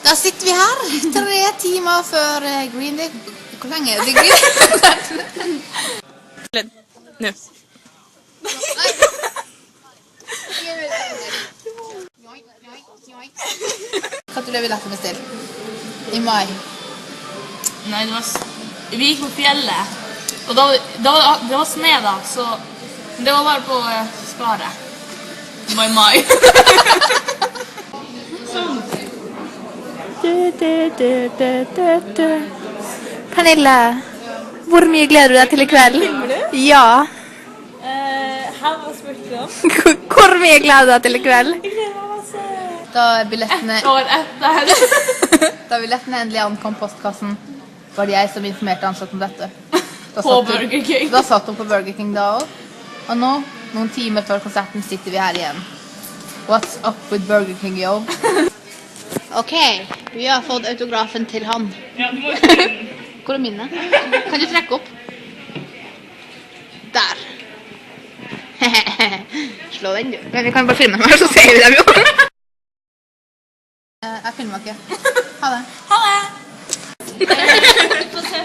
Da sitter vi her 3 timer før Green Day. Hvor lenge er det Green Day? Nå. Hva tror du vi lærte bestilt? I mai. Nei, vi gikk på fjellet, og det var sne da, så det var bare på Skaret. Det var i mai. Pernille, hvor mye gleder du deg til i kveld? Filmer du? Ja. Her var spørsmålet. Hvor mye gleder du deg til i kveld? Jeg gleder meg masse. Da billettene... Et år etter. Da billettene endelig ankom postkassen, var det jeg som informerte ansatt om dette. På Burger King. Da satt hun på Burger King da også. Og nå, noen timer før konserten, sitter vi her igjen. What's up with Burger King, yo? Ok, vi har fått autografen til han. Ja, du må Hvor er mine? Kan du trekke opp? Der. Slå den, du. Men vi kan bare filme dem her, så ser vi dem jo. Jeg filmer ikke. Ha det. Ha det! Få se.